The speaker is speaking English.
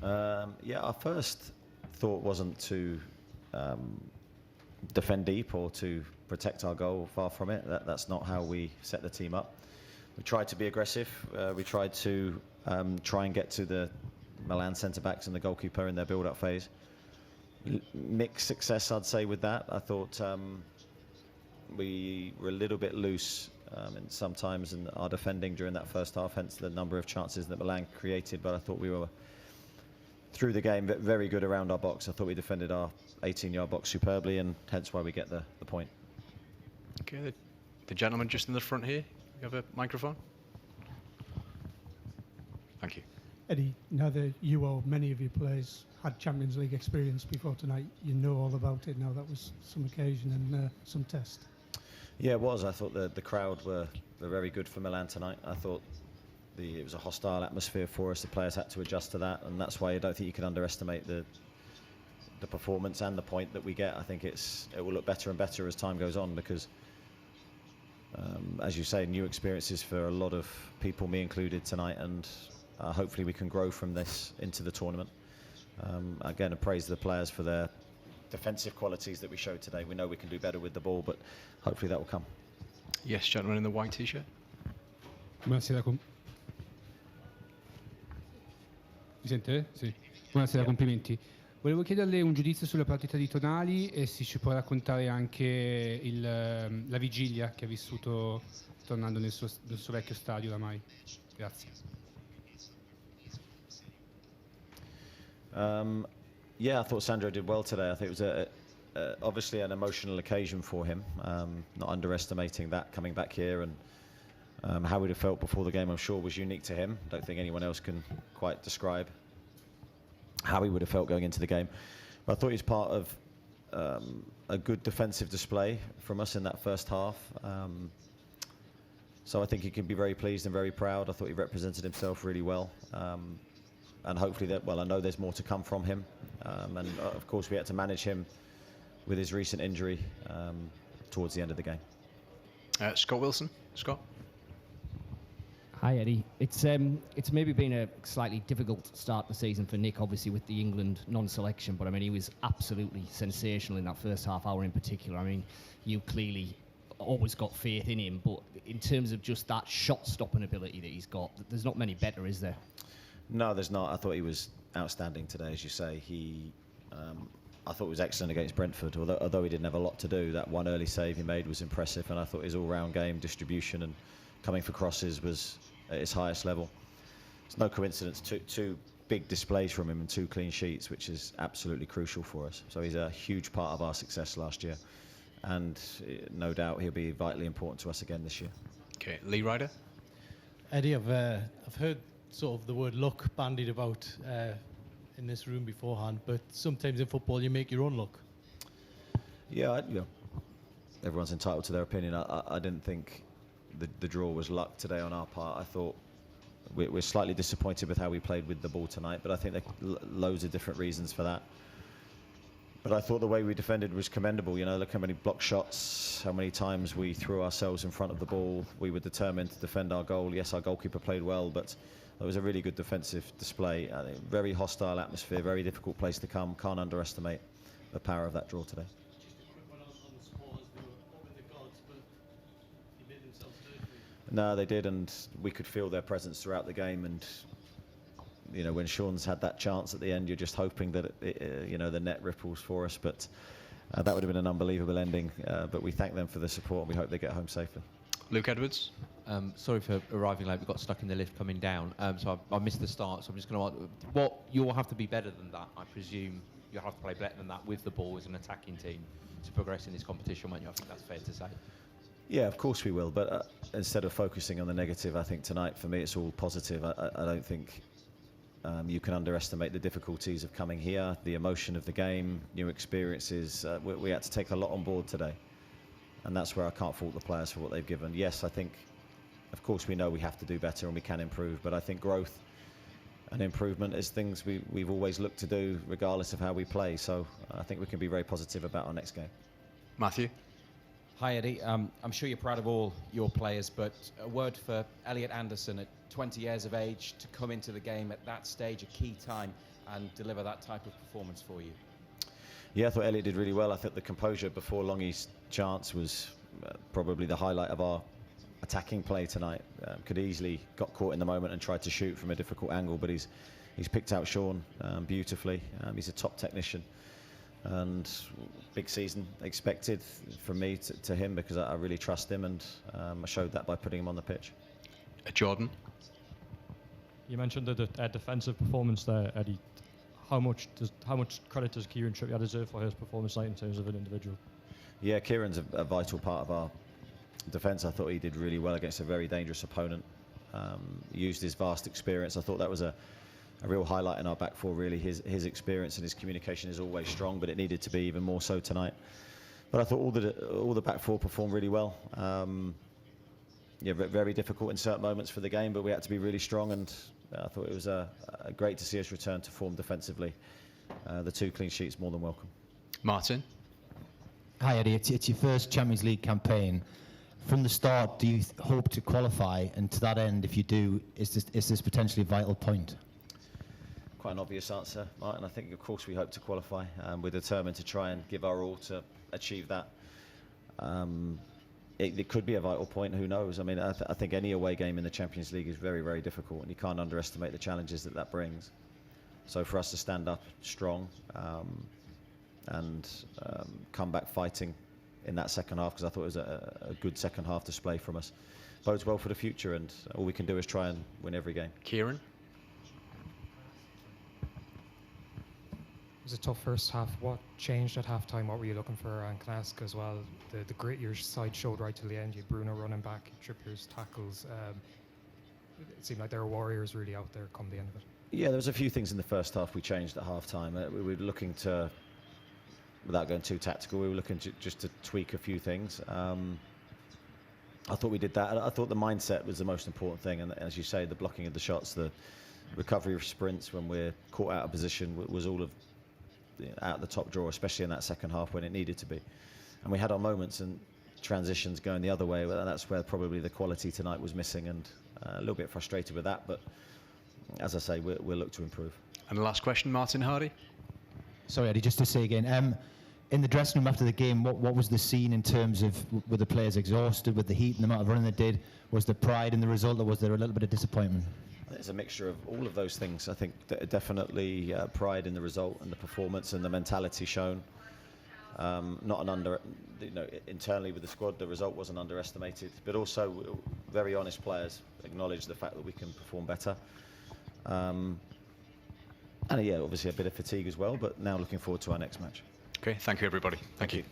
Yeah, our first thought wasn't to defend deep or to protect our goal. Far from it. That's not how we set the team up. We tried to be aggressive. We tried to try and get to the Milan centre-backs and the goalkeeper in their build-up phase. Mixed success, I'd say, with that. I thought we were a little bit loose sometimes in our defending during that first half, hence the number of chances that Milan created. But I thought we were, through the game, very good around our box. I thought we defended our 18-yard box superbly, and hence why we get the point. Okay, the gentleman just in the front here. You have a microphone? Thank you. Eddie, now that you or many of your players had Champions League experience before tonight, you know all about it now. That was some occasion and some test. Yeah, it was. I thought the crowd were very good for Milan tonight. I thought it was a hostile atmosphere for us. The players had to adjust to that, and that's why I don't think you can underestimate the performance and the point that we get. I think it will look better and better as time goes on, because as you say, new experiences for a lot of people, me included, tonight, and hopefully we can grow from this into the tournament. Again, I praise the players for their defensive qualities that we showed today. We know we can do better with the ball, but hopefully that will come. Yes, gentleman in the white t-shirt. Buonasera. Mi sente? Sì. Buonasera, complimenti. Volevo chiederle un giudizio sulla partita di Tonali e se ci può raccontare anche la vigilia che ha vissuto tornando nel suo vecchio stadio oramai. Grazie. Yeah, I thought Sandro did well today. I think it was obviously an emotional occasion for him. Not underestimating that, coming back here, and how he'd have felt before the game, I'm sure, was unique to him. Don't think anyone else can quite describe how he would have felt going into the game. But I thought he was part of a good defensive display from us in that first half. So I think he can be very pleased and very proud. I thought he represented himself really well. And hopefully I know there's more to come from him. And of course we had to manage him with his recent injury towards the end of the game. Scott Wilson. Scott? Hi, Eddie. It's maybe been a slightly difficult start to the season for Nick, obviously, with the England non-selection, but I mean, he was absolutely sensational in that first half hour in particular. I mean, you clearly always got faith in him, but in terms of just that shot-stopping ability that he's got, there's not many better, is there? No, there's not. I thought he was outstanding today, as you say. I thought he was excellent against Brentford, although he didn't have a lot to do. That one early save he made was impressive, and I thought his all-round game, distribution and coming for crosses was at its highest level. It's no coincidence, two big displays from him and 2 clean sheets, which is absolutely crucial for us. So he's a huge part of our success last year, and no doubt he'll be vitally important to us again this year. Okay, Lee Ryder. Eddie, I've heard sort of the word luck bandied about in this room beforehand, but sometimes in football you make your own luck. Yeah, everyone's entitled to their opinion. I didn't think the draw was luck today on our part. I thought we're slightly disappointed with how we played with the ball tonight, but I think there are loads of different reasons for that. But I thought the way we defended was commendable. You know, look how many block shots, how many times we threw ourselves in front of the ball. We were determined to defend our goal. Yes, our goalkeeper played well, but it was a really good defensive display. I think very hostile atmosphere, very difficult place to come. Can't underestimate the power of that draw today. No, they did, and we could feel their presence throughout the game. And you know, when Sean's had that chance at the end, you're just hoping that the net ripples for us. But that would have been an unbelievable ending. But we thank them for the support, and we hope they get home safely. Luke Edwards. Sorry for arriving late. We got stuck in the lift coming down, so I missed the start. So I'm just going to ask, what you'll have to be better than that. I presume you'll have to play better than that with the ball as an attacking team to progress in this competition, won't you? I think that's fair to say. Yeah, of course we will. But instead of focusing on the negative, I think tonight for me it's all positive. I don't think you can underestimate the difficulties of coming here, the emotion of the game, new experiences. We had to take a lot on board today. And that's where I can't fault the players for what they've given. Yes, I think, of course, we know we have to do better and we can improve, but I think growth and improvement is things we've always looked to do, regardless of how we play. So I think we can be very positive about our next game. Matthew? Hi, Eddie. I'm sure you're proud of all your players, but a word for Elliot Anderson at 20 years of age to come into the game at that stage, a key time, and deliver that type of performance for you. Yeah, I thought Elliot did really well. I think the composure before Longy's chance was probably the highlight of our attacking play tonight. Could easily got caught in the moment and tried to shoot from a difficult angle, but he's picked out Sean beautifully. He's a top technician, and big season expected from me to him, because I really trust him, and I showed that by putting him on the pitch. Jordan? You mentioned the defensive performance there, Eddie. How much credit does Kieran Trippier deserve for his performance tonight in terms of an individual? Yeah, Kieran's a vital part of our defence. I thought he did really well against a very dangerous opponent. Used his vast experience. I thought that was a real highlight in our back four, really. His experience and his communication is always strong, but it needed to be even more so tonight. But I thought all the back four performed really well. Yeah, very difficult in certain moments for the game, but we had to be really strong, and I thought it was great to see us return to form defensively. The 2 clean sheets more than welcome. Martin? Hi, Eddie. It's your first Champions League campaign. From the start, do you hope to qualify? And to that end, if you do, is this potentially a vital point? Quite an obvious answer, Martin. I think, of course, we hope to qualify. We're determined to try and give our all to achieve that. It could be a vital point. Who knows? I mean, I think any away game in the Champions League is very, very difficult, and you can't underestimate the challenges that brings. So for us to stand up strong and come back fighting in that second half, because I thought it was a good second half display from us, bodes well for the future, and all we can do is try and win every game. Kieran? It was a tough first half. What changed at half-time? What were you looking for? And can I ask as well, the grit your side showed right till the end. You had Bruno running back, Trippier's tackles. It seemed like there were warriors really out there come the end of it. Yeah, there was a few things in the first half we changed at half-time. We were looking to, without going too tactical, we were looking just to tweak a few things. I thought we did that. I thought the mindset was the most important thing, and as you say, the blocking of the shots, the recovery of sprints when we're caught out of position was all of out the top drawer, especially in that second half when it needed to be. And we had our moments and transitions going the other way, and that's where probably the quality tonight was missing, and a little bit frustrated with that, but as I say, we'll look to improve. And the last question, Martin Hardy? Sorry, Eddie, just to say again, in the dressing room after the game, what was the scene in terms of, were the players exhausted with the heat and the amount of running they did? Was there pride in the result, or was there a little bit of disappointment? It's a mixture of all of those things. I think definitely pride in the result and the performance and the mentality shown. Internally with the squad, the result wasn't underestimated, but also very honest players acknowledge the fact that we can perform better. And yeah, obviously a bit of fatigue as well, but now looking forward to our next match. Okay, thank you everybody. Thank you.